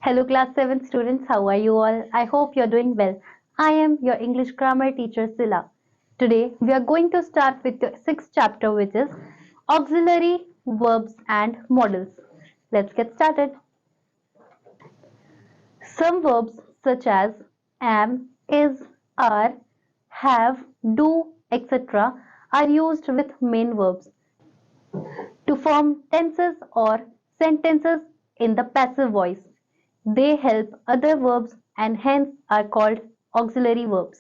Hello, class 7 students. How are you all? I hope you're doing well. I am your English grammar teacher, Sila. Today, we are going to start with the sixth chapter, which is auxiliary verbs and models. Let's get started. Some verbs such as am, is, are, have, do, etc. are used with main verbs to form tenses or sentences in the passive voice. They help other verbs and hence are called auxiliary verbs.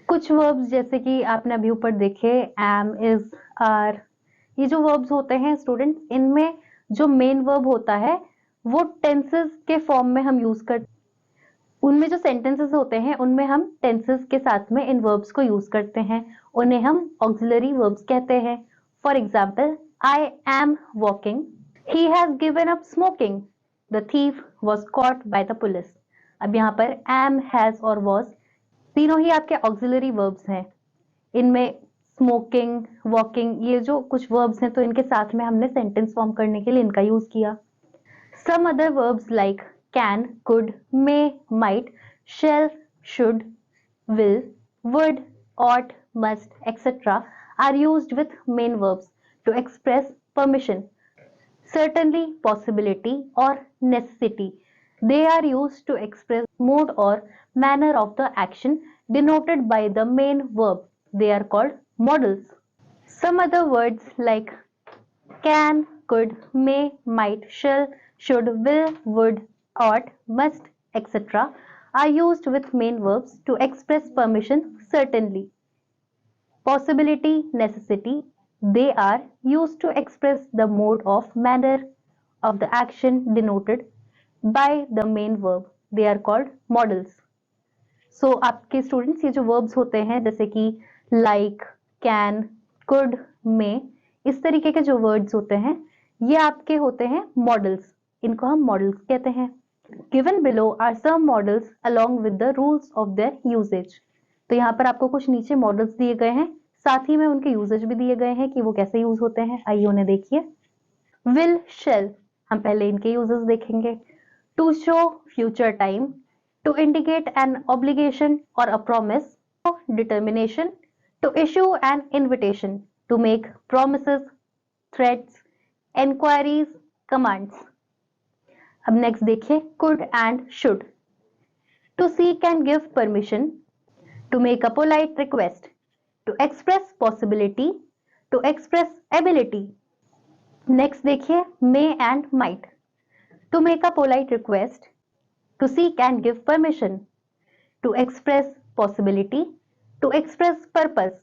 कुछ verbs जैसे कि आपने अभी ऊपर देखे am, is, are, ये जो verbs होते हैं स्टूडेंट्स, इनमें जो मेन verb होता है वो टेंसेस के फॉर्म में हम यूज करते, उनमें जो सेंटेंसेस होते हैं उनमें हम टेंसेस के साथ में इन वर्ब्स को यूज करते हैं, उन्हें हम ऑक्सिलरी वर्ब्स कहते हैं. For example, I am walking, he has given up smoking, the thief was caught by the police. अब यहाँ पर एम, हैज और वॉज तीनों ही आपके ऑक्सिलरी वर्ब्स हैं. इनमें स्मोकिंग, वॉकिंग, ये जो कुछ वर्ब्स हैं तो इनके साथ में हमने सेंटेंस फॉर्म करने के लिए इनका यूज किया. Some other verbs like can, could, may, might, shall, should, will, would, ought, must, etc. are used with main verbs to express permission, certainly, possibility, or necessity. They are used to express mode or manner of the action denoted by the main verb. They are called modals. Some other words like can, could, may, might, shall, should, will, would, ought, must, etc. are used with main verbs to express permission, certainly, possibility, necessity. They are used to express the mode of manner of the action denoted by the main verb. They are called modals. So आपके students ये जो verbs होते हैं जैसे कि like, can, could, may, इस तरीके के जो वर्ड्स होते हैं ये आपके होते हैं मॉडल्स. इनको हम मॉडल्स कहते हैं. Given below are some modals along with the rules of their usages. तो यहाँ पर आपको कुछ नीचे मॉडल्स दिए गए हैं, साथ ही में उनके यूजेज भी दिए गए हैं कि वो कैसे यूज होते हैं. आइए उन्हें देखिए. विल, शेल, हम पहले इनके यूजेस देखेंगे. To show future time, to indicate an obligation और a promise, determination, to issue an invitation, to make promises, threats, enquiries, commands. अब नेक्स्ट देखिए could and should. To seek and give permission, to make a polite request, to express possibility, to express ability. Next देखिए may and might. To make a polite request, to seek and give permission, to express possibility, to express purpose.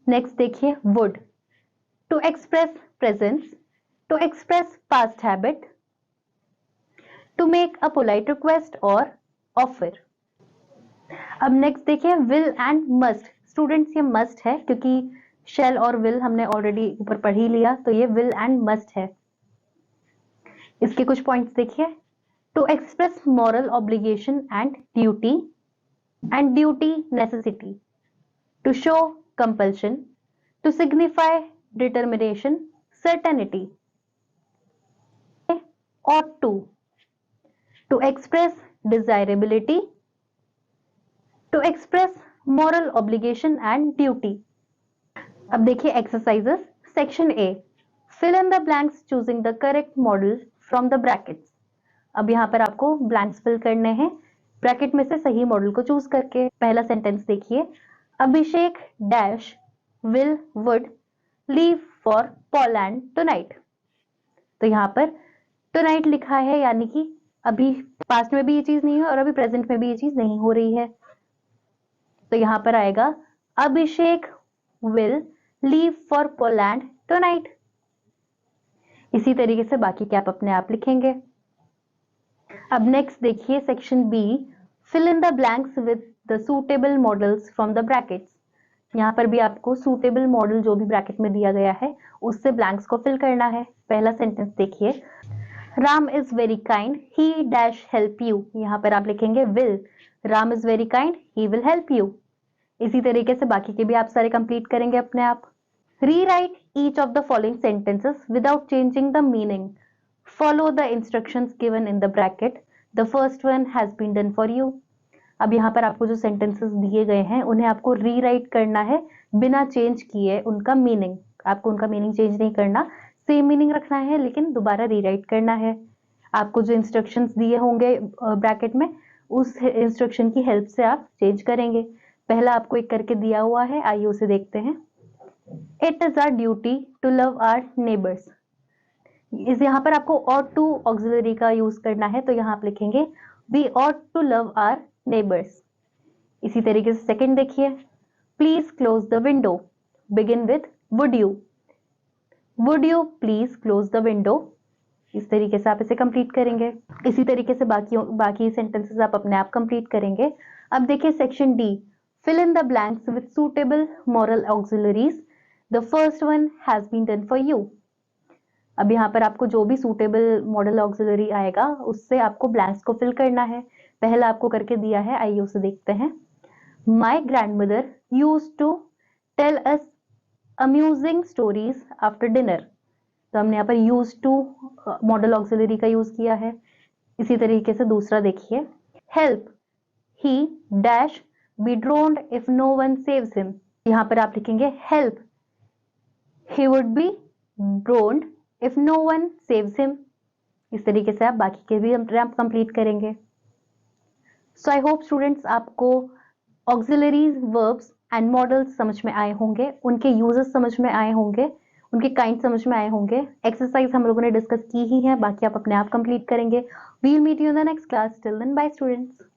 Next देखिए would. To express presence, to express past habit, to make a polite request or offer. अब next देखिए will and must. Students ये must है क्योंकि shall और will हमने already ऊपर पढ़ ही लिया, तो ये will and must है. इसके कुछ पॉइंट्स देखिए. To express moral obligation and duty necessity, to show compulsion, to signify determination, certainty. Ought to express desirability, to express moral obligation and duty. अब देखिए exercises. Section A, fill in the blanks choosing the correct modal from the brackets. अब यहाँ पर आपको blanks fill करने हैं bracket में से सही मॉडल को चूज करके. पहला सेंटेंस देखिए. अभिषेक dash will, would leave for Poland tonight. तो यहाँ पर tonight लिखा है यानी कि अभी पास्ट में भी ये चीज नहीं है और अभी प्रेजेंट में भी ये चीज नहीं हो रही है. तो यहाँ पर आएगा अभिषेक will leave for Poland tonight. इसी तरीके से बाकी क्या आप अपने आप लिखेंगे. अब नेक्स्ट देखिए section B, fill in the blanks with the suitable models from the brackets. यहाँ पर भी आपको सूटेबल मॉडल जो भी ब्रैकेट में दिया गया है उससे ब्लैंक्स को फिल करना है. पहला सेंटेंस देखिए. Ram is very kind, he dash help you. यहाँ पर आप लिखेंगे will. Ram is very kind, he will help you. इसी तरीके से बाकी के भी आप सारे कंप्लीट करेंगे अपने आप. Rewrite each of the following sentences without changing the meaning. Follow the instructions given in the bracket. The first one has been done for you. अब यहाँ पर आपको जो सेंटेंसेस दिए गए हैं उन्हें आपको रीराइट करना है बिना चेंज किए उनका मीनिंग। आपको उनका मीनिंग चेंज नहीं करना, सेम मीनिंग रखना है, लेकिन दोबारा रीराइट करना है। आपको जो इंस्ट्रक्शंस दिए होंगे ब्रैकेट में, उस इंस्ट्रक्शन की हेल्प से आप चेंज करेंगे। पहला आपको एक करके दिया हुआ है, आइए उसे देखते हैं। It is our duty to love our neighbours. इस यहाँ पर आपको ought to ऑक्सिलरी का यूज करना है, तो यहाँ आप लिखेंगे we ought to love our neighbors। इसी तरीके से सेकंड देखिए, please close the window, begin with would you please close the window. इस तरीके से आप इसे कंप्लीट करेंगे। इसी तरीके से बाकी सेंटेंसेस आप अपने आप कंप्लीट करेंगे। अब देखिए section D, fill in the blanks with suitable modal auxiliaries, the first one has been done for you. अब यहाँ पर आपको जो भी सूटेबल मॉडल ऑक्सिलरी आएगा उससे आपको ब्लैंक्स को फिल करना है। पहला आपको करके दिया है, आइए उसे देखते हैं। My grandmother used to tell us amusing stories after dinner. तो हमने यहाँ पर यूज टू मॉडल ऑक्सिलरी का यूज किया है। इसी तरीके से दूसरा देखिए, help he dash be drowned if no one saves him. यहाँ पर आप लिखेंगे help he would be drowned if no one saves him. इस तरीके से आप बाकी के भी आप कंप्लीट करेंगे। सो आई होप स्टूडेंट्स आपको ऑक्सिलरीज, वर्ब्स एंड मॉडल्स समझ में आए होंगे, उनके यूजेस समझ में आए होंगे, उनके काइंड समझ में आए होंगे। एक्सरसाइज हम लोगों ने डिस्कस की ही है, बाकी आप अपने आप कंप्लीट करेंगे। We will meet you in the next class. Till then bye students.